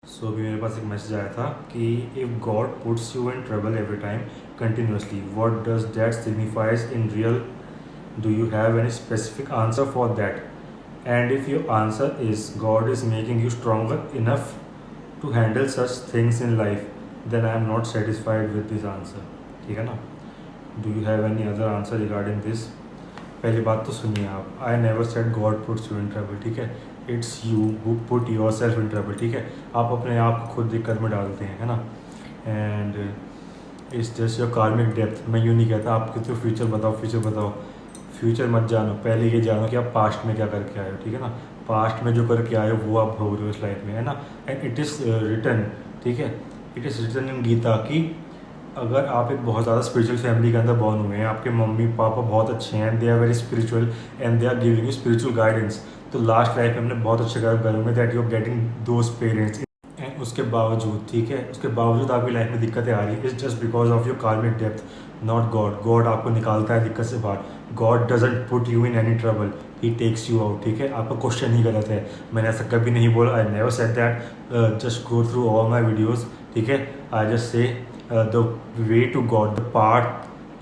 सो अभी मेरे पास एक मैसेज आया था कि if God puts you in trouble every time continuously what does that signifies in real. Do you have any specific answer for that? And if your answer is God is making you stronger enough to handle such things in life, then I am not satisfied with this answer. ठीक है ना? Do you have any other answer regarding this? पहली बात तो सुनिए आप, I never said God puts you in trouble. ठीक है, it's you who put your self in trouble. ठीक है, आप अपने आप को खुद दिक्कत में डालते हैं, है ना. And it's just your karmic depth. मैं यूँ नहीं कहता आपके तो फ्यूचर बताओ, फ्यूचर बताओ. फ्यूचर मत जानो, पहले ये जानो कि आप पास्ट में क्या करके आए हो. ठीक है ना, पास्ट में जो करके आए हो वो आप भोग रहे हो इस लाइफ में, है ना. एंड इट इज़ रिटन, ठीक है, it is written in Gita कि अगर आप एक बहुत ज़्यादा स्पिरिचुअल फैमिली के अंदर बॉर्न हुए हैं, आपके मम्मी पापा बहुत अच्छे हैं, they are very spiritual and they are giving you spiritual guidance, तो लास्ट लाइफ में हमने बहुत अच्छे कर्म करे होंगे that you are getting those parents. And उसके बावजूद, ठीक है, उसके बावजूद आपकी लाइफ में दिक्कतें आ रही है, it's just because of your karmic depth, not God. God आपको निकालता है दिक्कत से बाहर. God doesn't put you in any trouble, he takes you out. ठीक है, आपका क्वेश्चन ही गलत है. मैंने ऐसा कभी नहीं बोला. I never said that. Just go through all my videos. ठीक है, I just say the way to God, the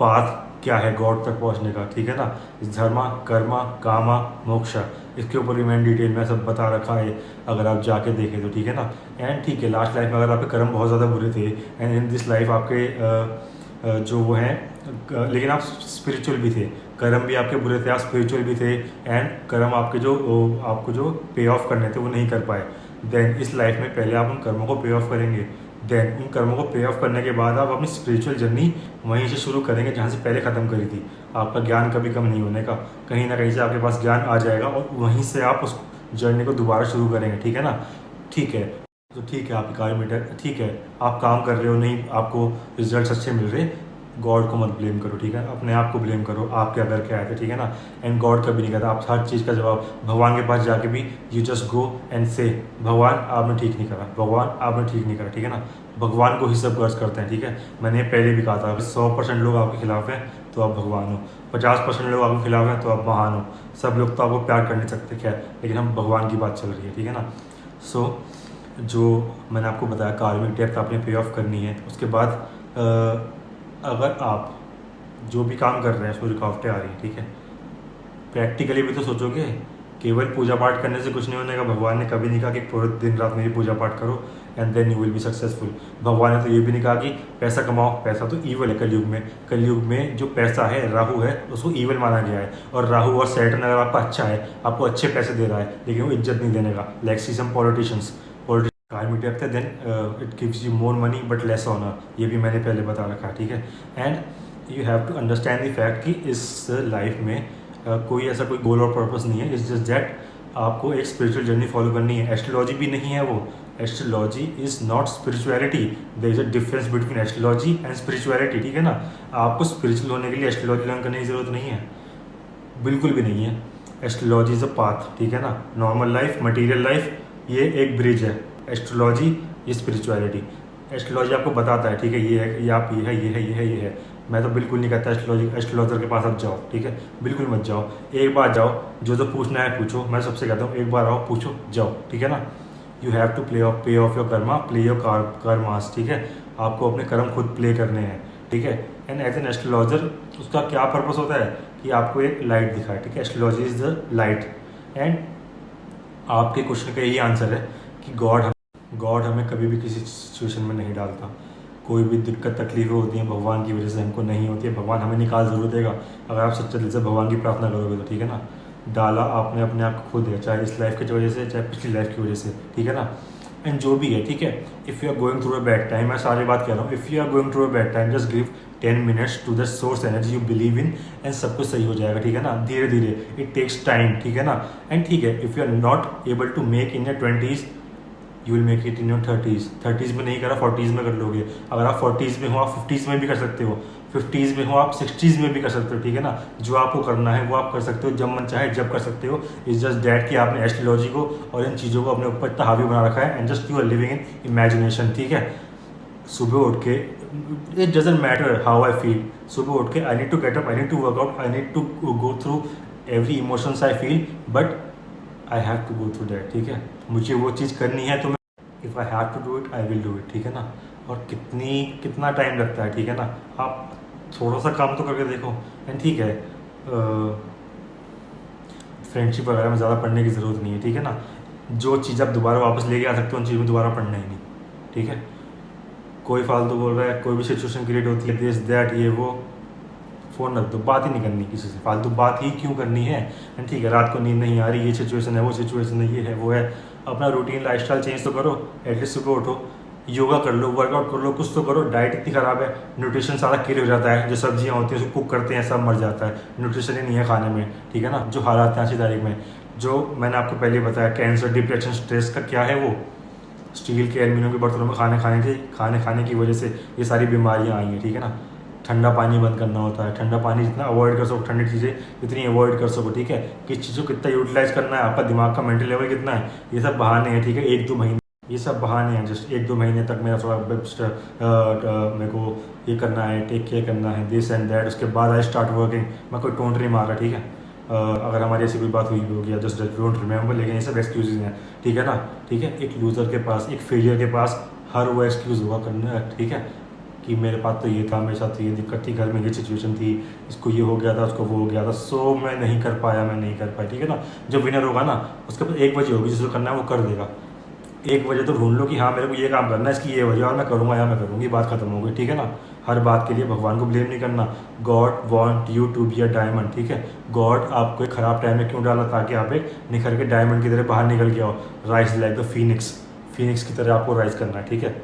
path क्या है गॉड तक पहुंचने का. ठीक है ना, धर्मा कर्मा कामा मोक्षा, इसके ऊपर भी मैंने डिटेल में सब बता रखा है अगर आप जाके देखें तो. ठीक है ना. एंड ठीक है, लास्ट लाइफ में अगर आपके कर्म बहुत ज़्यादा बुरे थे एंड इन दिस लाइफ आपके जो वो हैं, लेकिन आप स्पिरिचुअल भी थे, कर्म भी आपके बुरे थे, आप स्पिरिचुअल भी थे, एंड कर्म आपके जो आपको जो पे ऑफ करने थे वो नहीं कर पाए, देन इस लाइफ में पहले आप उन कर्मों को पे ऑफ करेंगे. देन उन कर्मों को पे ऑफ करने के बाद आप अपनी स्पिरिचुअल जर्नी वहीं से शुरू करेंगे जहाँ से पहले ख़त्म करी थी. आपका ज्ञान कभी कम नहीं होने का, कहीं ना कहीं से आपके पास ज्ञान आ जाएगा और वहीं से आप उस जर्नी को दोबारा शुरू करेंगे. ठीक है ना. ठीक है, तो ठीक है, आपकी कार मीटर ठीक है, आप काम कर रहे हो, नहीं आपको रिजल्ट अच्छे मिल रहे, गॉड को मत ब्लेम करो. ठीक है, अपने आप को ब्लेम करो, आप क्या करके आए थे. ठीक है ना. एंड गॉड कभी नहीं कहता, आप हर चीज़ का जवाब भगवान के पास जाके भी यू जस्ट गो एंड से भगवान आपने ठीक नहीं करा, भगवान आपने ठीक नहीं करा. ठीक है ना, भगवान को ही सब गर्ज करते हैं. ठीक है, मैंने पहले भी कहा था, 100% लोग आपके खिलाफ हैं तो आप भगवान हो, 50% लोग आपके खिलाफ हैं तो आप महान हो. सब लोग तो आपको प्यार कर नहीं सकते, खैर, लेकिन हम भगवान की बात चल रही है. ठीक है ना. सो जो मैंने आपको बताया, कार्मिक डेप्थ आपने पे ऑफ करनी है. उसके बाद अगर आप जो भी काम कर रहे हैं उसमें रुकावटें आ रही हैं, ठीक है, प्रैक्टिकली भी तो सोचोगे. केवल पूजा पाठ करने से कुछ नहीं होने का. भगवान ने कभी नहीं कहा कि पूरे दिन रात मेरी पूजा पाठ करो and then you will be successful. भगवान ने तो ये भी नहीं कहा कि पैसा कमाओ, पैसा तो ईवल है कलयुग में. कलयुग में जो पैसा है, राहु है, उसको ईवल माना गया है. और राहु और सैटर्न अगर आपका अच्छा है, आपको अच्छे पैसे दे रहा है, लेकिन वो इज्जत नहीं देने का. Like see some politicians, karmic depth है, then it gives you more money but less honour. ये भी मैंने पहले बता रखा है. ठीक है, and you have to understand the fact कि इस लाइफ में कोई ऐसा कोई गोल और पर्पस नहीं है. इट्स जस्ट दैट आपको एक स्पिरिचुअल जर्नी फॉलो करनी है. एस्ट्रोलॉजी भी नहीं है वो. Astrology is not spirituality. There is a difference between astrology and spirituality. ठीक है ना. आपको स्पिरिचुअल होने के लिए एस्ट्रोलॉजी लर्न करने की ज़रूरत नहीं है, बिल्कुल भी नहीं है. Astrology is a path. ठीक है ना. नॉर्मल लाइफ, मटीरियल लाइफ, ये एक ब्रिज है. एस्ट्रोलॉजी, ये स्पिरिचुअलिटी. एस्ट्रोलॉजी आपको बताता है, ठीक है, ये है, ये आप, ये है, ये है, ये है, ये है. मैं तो बिल्कुल नहीं कहता एस्ट्रोलॉजर के पास आप जाओ. ठीक है, बिल्कुल मत जाओ. एक बार जाओ, जो पूछना है पूछो. मैं सबसे कहता हूँ एक बार आओ, पूछो, जाओ. ठीक है ना. यू हैव टू पे of your Karma, play your karmas. ठीक है, आपको अपने कर्म खुद प्ले करने हैं. ठीक है. एंड एज एन एस्ट्रोलॉजर उसका क्या पर्पस होता है कि आपको एक लाइट दिखाए. ठीक है, astrology is the light. And आपके क्वेश्चन का यही आंसर है कि गॉड हमें कभी भी किसी सिचुएशन में नहीं डालता. कोई भी दिक्कत तकलीफें होती हैं भगवान की वजह से हमको नहीं होती है. भगवान हमें निकाल ज़रूर देगा अगर आप सच्चे दिल से भगवान की प्रार्थना करोगे तो. ठीक है ना. डाला आपने अपने आप को खुद है, चाहे इस लाइफ की वजह से, चाहे पिछली लाइफ की वजह से. ठीक है ना. एंड जो भी है, ठीक है, if you are going through a bad time, मैं सारी बात कह रहा हूँ, if you are going through a bad time, just give 10 minutes to the source energy you believe in and सब कुछ सही हो जाएगा. ठीक है ना. धीरे धीरे, इट टेक्स टाइम. ठीक है ना. एंड ठीक है, if you are not able to make in your 20s, you will make it in your 30s. 30s में नहीं करा, 40s में कर लोगे. अगर आप 40s में हो, आप 50s में भी कर सकते हो. 50s में हो, आप 60s में भी कर सकते हो. ठीक है ना. जो आपको करना है वो आप कर सकते हो, जब मन चाहे जब कर सकते हो. इट्स जस्ट डैट कि आपने एस्ट्रोलॉजी को और इन चीज़ों को अपने ऊपर इतना हावी बना रखा है and just you are living in imagination. ठीक है. सुबह उठ के, it doesn't matter how I feel, सुबह उठ के I need to get up, I need to workout, I need to go through every emotions I feel, but I have to go through that. ठीक है, मुझे वो चीज़ करनी है तो if I have to do it I will do it, ठीक है ना। और कितना टाइम लगता है, ठीक है ना, आप थोड़ा सा काम तो करके देखो। एंड ठीक है, फ्रेंडशिप वगैरह में ज़्यादा पढ़ने की ज़रूरत नहीं है, ठीक है ना। जो चीज़ आप दोबारा वापस लेके आ सकते हो उन चीज़ में दोबारा पढ़ना ही नहीं, ठीक है। कोई फालतू बोल रहा है, कोई भी सिचुएशन क्रिएट होती है, दिस दैट ये वो, फ़ोन रख दो, बात ही नहीं करनी किसी से, फालतू बात ही क्यों करनी है। एंड ठीक है, रात को नींद नहीं आ रही, ये सिचुएशन है, वो सिचुएशन है, ये है वो है, अपना रूटीन लाइफस्टाइल चेंज तो करो। एटलीस्ट सुबह उठो, योगा कर लो, वर्कआउट कर लो, कुछ तो करो। डाइट इतनी ख़राब है, न्यूट्रिशन सारा किल हो जाता है, जो सब्जियां होती हैं उसको कुक करते हैं सब मर जाता है, न्यूट्रिशन ही नहीं है खाने में, ठीक है ना। जो हालात हैं आज की तारीख में, जो मैंने आपको पहले बताया, कैंसर, डिप्रेशन, स्ट्रेस का क्या है, वो स्टील के एल्यूमिनियम के बर्तनों में खाने की वजह से ये सारी बीमारियां आई हैं, ठीक है ना। ठंडा पानी बंद करना होता है, ठंडा पानी जितना अवॉइड कर सको, ठंडी चीज़ें जितनी अवॉइड कर सको, ठीक है। किस चीज़ को कितना यूटिलाइज करना है, आपका दिमाग का मेंटल लेवल कितना है, ये सब बहाने हैं, ठीक है। 1-2 महीने, ये सब बहाने हैं, जस्ट 1-2 महीने तक मेरा थोड़ा मेरे को ये करना है, टेक केयर करना है, दिस एंड दैट, उसके बाद आई स्टार्ट वर्किंग। मैं कोई टोंट नहीं मार रहा, ठीक है। अगर हमारी ऐसी कोई बात हुई होगी, जस्ट डोंट रिमेंबर, लेकिन ये सब एक्सक्यूजेज हैं, ठीक है ना। ठीक है, एक लूज़र के पास, एक फेलियर के पास हर वो एक्सक्यूज़ हुआ करना, ठीक है, कि मेरे पास तो ये था, मेरे साथ तो ये दिक्कत थी, घर में ये सिचुएशन थी, इसको ये हो गया था, उसको वो हो गया था, सो मैं नहीं कर पाया, ठीक है ना। जो विनर होगा ना, उसके पास 1 बजे होगी, जिसको करना है वो कर देगा। 1 बजे तो ढूंढ लो कि हाँ मेरे को ये काम करना है, इसकी ये वजह, और मैं करूँगा या मैं करूँगी, बात खत्म हो गई, ठीक है ना। हर बात के लिए भगवान को ब्लेम नहीं करना। God want you to be a diamond, ठीक है। गॉड आपको एक ख़राब टाइम में क्यों डाला, ताकि आप एक निखर के डायमंड की तरह बाहर निकल के आओ। Rise like the Phoenix, Phoenix की तरह आपको राइज करना है, ठीक है।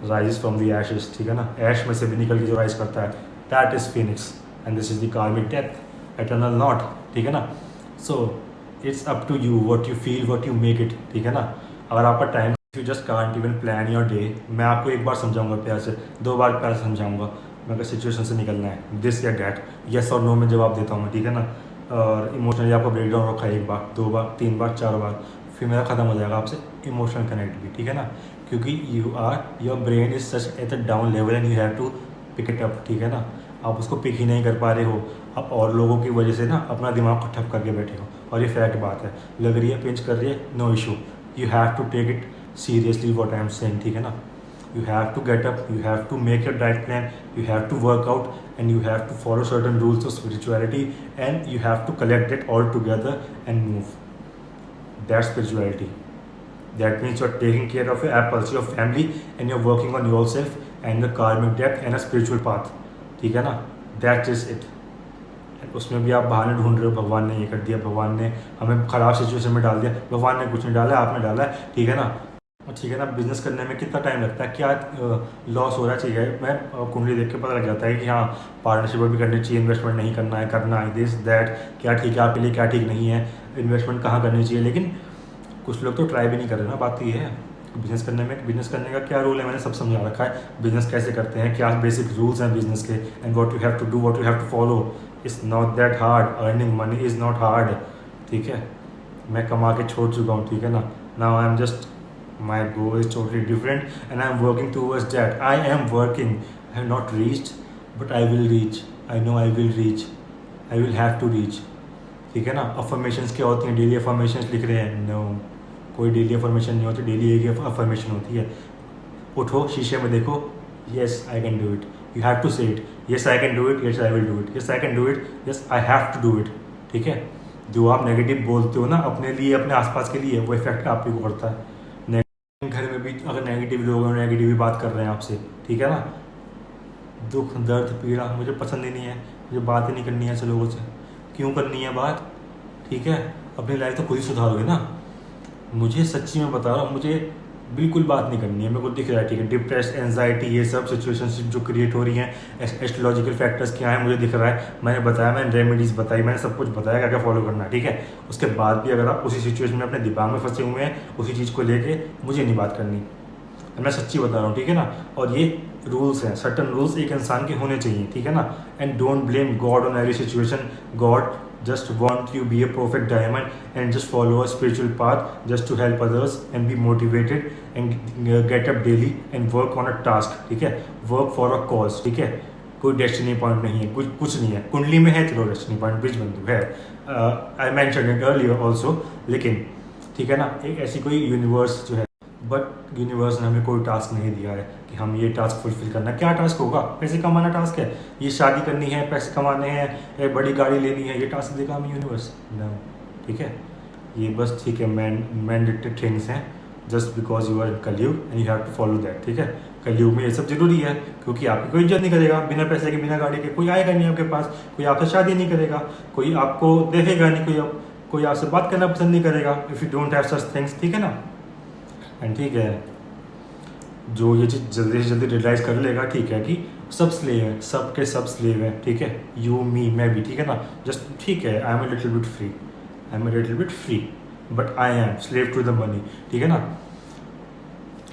राइज फ्रॉम द एशेस, ठीक है ना, ऐश में से भी निकल के जो राइज करता है, that is phoenix, and this is the karmic death, eternal not, ठीक है ना। So it's up to you, what you feel, what you make it, ठीक है ना। अगर आपका time, you just can't even plan your day, मैं आपको 1 बार समझाऊंगा प्यार से, 2 बार प्यार से समझाऊंगा, मैं अगर सिचुएशन से निकलना है, दिस या डैट, येस और नो में जवाब देता हूँ मैं, ठीक है ना। और इमोशनली आपको ब्रेक डाउन रखा है 1 बार, 2 बार, 3 बार, 4 बार, फिर मेरा ख़त्म हो जाएगा आपसे इमोशनल कनेक्ट भी, ठीक है ना। क्योंकि your brain is such at a down level and you have to pick it up, ठीक है ना। आप उसको पिक ही नहीं कर पा रहे हो, आप और लोगों की वजह से ना अपना दिमाग को ठप करके बैठे हो, और ये फैक्ट बात है। लग रही है, पिंच कर रही है, no issue, you have to take it seriously what I am saying, ठीक है ना। You have to get up, you have to make your diet plan, you have to work out, and you have to follow certain rules of spirituality, and you have to collect it all together and move. That's spirituality. That means you're taking care of your apples, your family, and you're working on yourself and the karmic depth and a spiritual path, ठीक है ना। That is it. उसमें भी आप बहाने ढूंढ रहे हो, भगवान ने ये कर दिया, भगवान ने हमें ख़राब सिचुएशन में डाल दिया, भगवान ने कुछ नहीं डाला, आपने डाला है, ठीक है ना। ठीक है ना। बिजनेस करने में कितना टाइम लगता है, क्या लॉस हो रहा चाहिए, मैं कुंडली देख के पता लग जाता है कि हाँ पार्टनरशिप भी करनी चाहिए, इन्वेस्टमेंट नहीं करना है, दिस दैट, क्या ठीक है आपके लिए, क्या ठीक नहीं है, इन्वेस्टमेंट कहाँ करनी चाहिए। लेकिन कुछ लोग तो ट्राई भी नहीं कर रहे ना, बात तो ये है। बिजनेस करने का क्या रूल है, मैंने सब समझा रखा है, बिजनेस कैसे करते हैं, क्या बेसिक रूल्स हैं बिजनेस के, and what you have to do, what you have to follow. It's not that hard, earning money is not hard, ठीक है। मैं कमा के छोड़ चुका हूँ, ठीक है ना। Now I am just, my goal is totally different and I'm working towards that. I am working, I have not reached but I will reach, I know I will reach, I will have to reach, ठीक है ना। Affirmations क्या होती हैं, daily affirmations लिख रहे हैं, no, कोई डेली अफर्मेशन नहीं होती, डेली एक अफर्मेशन होती है। उठो, शीशे में देखो, yes I can do it, you have to say it, yes I can do it, yes I will do it, yes I can do it, yes I have to do it, ठीक है। जो आप negative बोलते हो ना अपने लिए, अपने आसपास के लिए, वो इफेक्ट आप ही को पड़ता है। घर में भी अगर नेगेटिव लोग हैं, नेगेटिव ही बात कर रहे हैं आपसे, ठीक है ना, दुख दर्द पीड़ा मुझे पसंद ही नहीं है, मुझे बात ही नहीं करनी है ऐसे लोगों से। क्यों करनी है बात, ठीक है, अपनी लाइफ तो खुद ही सुधारोगे ना। मुझे सच्ची में बता रहा हूँ, मुझे बिल्कुल बात नहीं करनी है, मेरे को दिख रहा है, ठीक है, डिप्रेस, एंजाइटी, ये सब सिचुएशनशिप जो क्रिएट हो रही हैं, एस्ट्रोलॉजिकल फैक्टर्स क्या हैं मुझे दिख रहा है। मैंने बताया, मैंने रेमेडीज़ बताई, मैंने सब कुछ बताया क्या क्या फॉलो करना है, ठीक है। उसके बाद भी अगर आप उसी सिचुएशन में अपने दिमाग में फंसे हुए हैं, उसी चीज़ को लेके, मुझे नहीं बात करनी, मैं सच्ची बता रहा हूँ, ठीक है ना। और ये रूल्स हैं, सर्टन रूल्स एक इंसान के होने चाहिए, ठीक है ना। And don't blame God on every situation, God just want you be a perfect diamond and just follow a spiritual path just to help others and be motivated and get up daily and work on a task, ठीक है, work for a cause, ठीक है। कोई destiny point नहीं है, कुछ नहीं है। कुंडली में है, चलो डेस्टिनी पॉइंट ब्रिज बंधु है, I mention it earlier also, लेकिन ठीक है ना, एक ऐसी कोई यूनिवर्स जो है बट यूनिवर्स ने हमें कोई टास्क नहीं दिया है कि हम ये टास्क फुलफिल करना है। क्या टास्क होगा? पैसे कमाना टास्क है, ये शादी करनी है, पैसे कमाने हैं, एक बड़ी गाड़ी लेनी है, ये टास्क देगा हमें यूनिवर्स? नो। ठीक है, ये बस ठीक है मैंडेटरी थिंग्स हैं, just because you are in Kalyug and you have to follow that. ठीक है, कलयुग में ये सब जरूरी है, क्योंकि आपकी कोई इज्जत नहीं करेगा बिना पैसे के, बिना गाड़ी के। कोई आएगा नहीं आपके पास, कोई आपसे शादी नहीं करेगा, कोई आपको देखेगा नहीं, कोई आपसे बात करना पसंद नहीं करेगा if you don't have such things. ठीक है ना? एंड ठीक है, जो ये चीज़ जल्दी से जल्दी रियलाइज़ कर लेगा, ठीक है, कि सब स्लेव हैं, सब के सब स्लेव हैं। ठीक है, यू मी मैं भी। ठीक है ना? जस्ट ठीक है, I am a little bit free, I am a little bit free, but I am slave to the money. ठीक है ना?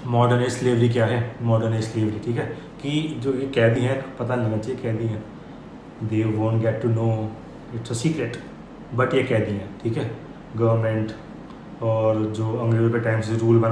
मॉडर्न एज स्लेवरी क्या है? मॉडर्न एज स्लेवरी, ठीक है, कि जो ये कैदी हैं, पता नहीं लगना चाहिए कैदी हैं, they won't get to know, it's a secret, but ये कैदी हैं। ठीक है, गवर्नमेंट और जो अंग्रेज़ों के टाइम से रूल बना